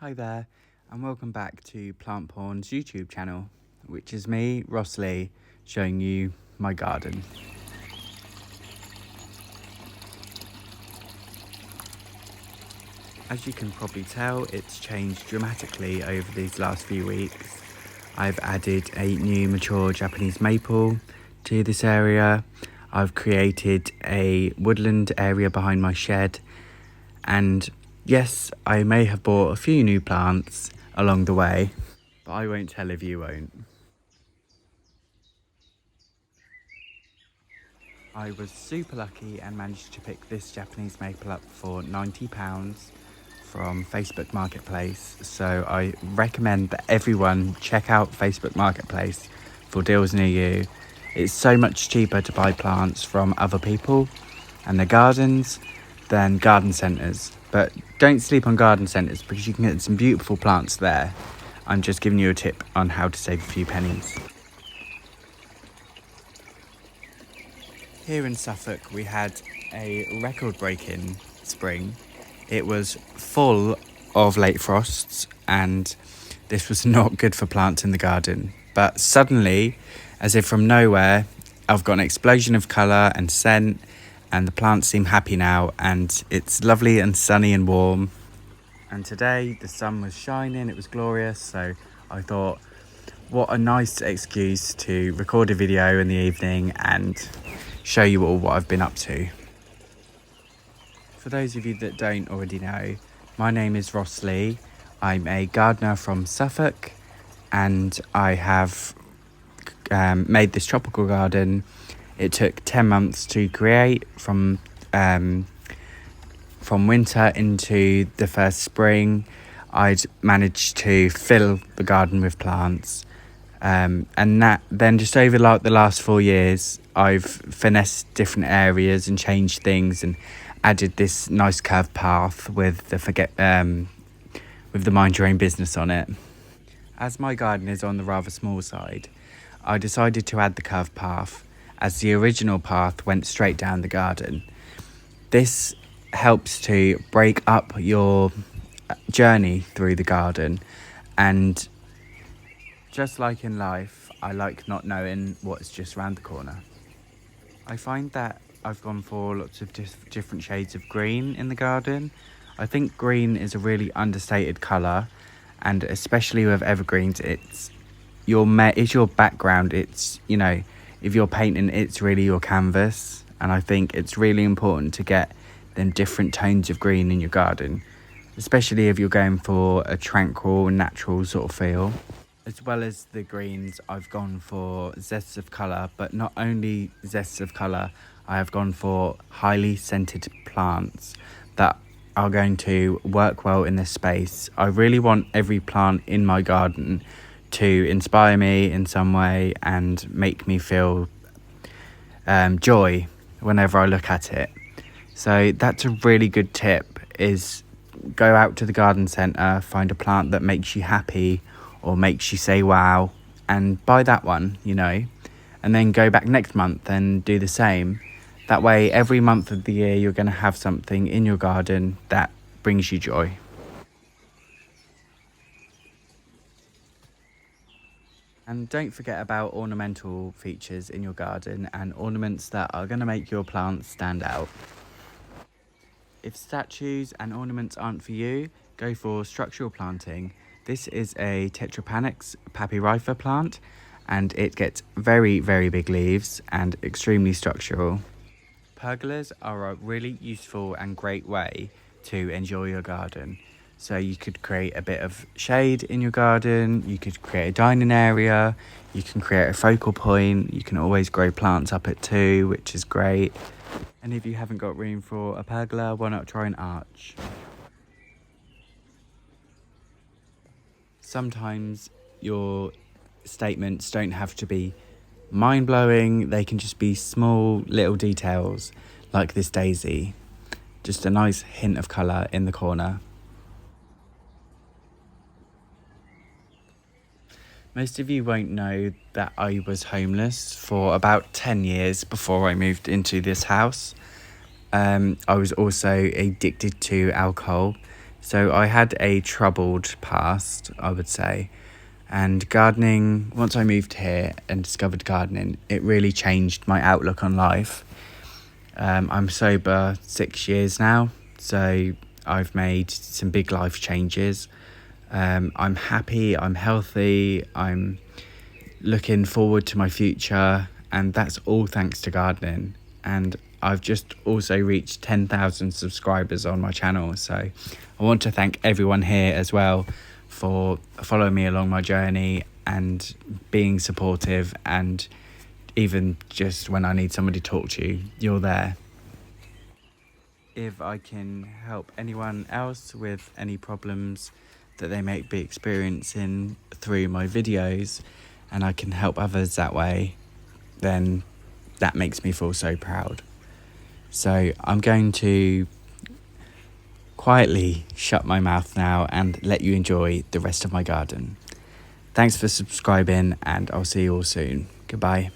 Hi there, and welcome back to Plant Porn's YouTube channel, which is me, Ross Lee, showing you my garden. As you can probably tell, it's changed dramatically over these last few weeks. I've added a new mature Japanese maple to this area. I've created a woodland area behind my shed, and yes, I may have bought a few new plants along the way, but I won't tell if you won't. I was super lucky and managed to pick this Japanese maple up for £90 from Facebook Marketplace. So I recommend that everyone check out Facebook Marketplace for deals near you. It's so much cheaper to buy plants from other people and their gardens than garden centres. But don't sleep on garden centres because you can get some beautiful plants there. I'm just giving you a tip on how to save a few pennies. Here in Suffolk, we had a record-breaking spring. It was full of late frosts, and this was not good for plants in the garden. But suddenly, as if from nowhere, I've got an explosion of colour and scent, and the plants seem happy now, and it's lovely and sunny and warm. And today, the sun was shining, it was glorious, so I thought, what a nice excuse to record a video in the evening and show you all what I've been up to. For those of you that don't already know, my name is Ross Lee. I'm a gardener from Suffolk, and I have made this tropical garden. It took 10 months to create from winter into the first spring. I'd managed to fill the garden with plants. And that then just over like the last 4 years, I've finessed different areas and changed things and added this nice curved path with the mind your own business on it. As my garden is on the rather small side, I decided to add the curved path as the original path went straight down the garden. This helps to break up your journey through the garden, and just like in life, I like not knowing what's just around the corner. I find that I've gone for lots of different shades of green in the garden. I think green is a really understated colour, and especially with evergreens, it's your background. It's, you know, if you're painting, it's really your canvas, and I think it's really important to get them different tones of green in your garden, especially if you're going for a tranquil, natural sort of feel. As well as the greens, I've gone for zests of colour, but not only zests of colour, I have gone for highly scented plants that are going to work well in this space. I really want every plant in my garden to inspire me in some way and make me feel joy whenever I look at it. So that's a really good tip, is go out to the garden centre, find a plant that makes you happy or makes you say wow, and buy that one, you know, and then go back next month and do the same. That way, every month of the year, you're going to have something in your garden that brings you joy. And don't forget about ornamental features in your garden and ornaments that are going to make your plants stand out. If statues and ornaments aren't for you, go for structural planting. This is a Tetrapanax papyrifer plant, and it gets very, very big leaves and extremely structural. Pergolas are a really useful and great way to enjoy your garden. So you could create a bit of shade in your garden, you could create a dining area, you can create a focal point, you can always grow plants up it too, which is great. And if you haven't got room for a pergola, why not try an arch? Sometimes your statements don't have to be mind-blowing, they can just be small little details like this daisy. Just a nice hint of colour in the corner. Most of you won't know that I was homeless for about 10 years before I moved into this house. I was also addicted to alcohol. So I had a troubled past, I would say. And gardening, once I moved here and discovered gardening, it really changed my outlook on life. I'm sober 6 years now, so I've made some big life changes. I'm happy, I'm healthy, I'm looking forward to my future, and that's all thanks to gardening. And I've just also reached 10,000 subscribers on my channel, so I want to thank everyone here as well for following me along my journey and being supportive, and even just when I need somebody to talk to, you're there. If I can help anyone else with any problems that they may be experiencing through my videos, and I can help others that way, then that makes me feel so proud. So I'm going to quietly shut my mouth now and let you enjoy the rest of my garden. Thanks for subscribing, and I'll see you all soon. Goodbye.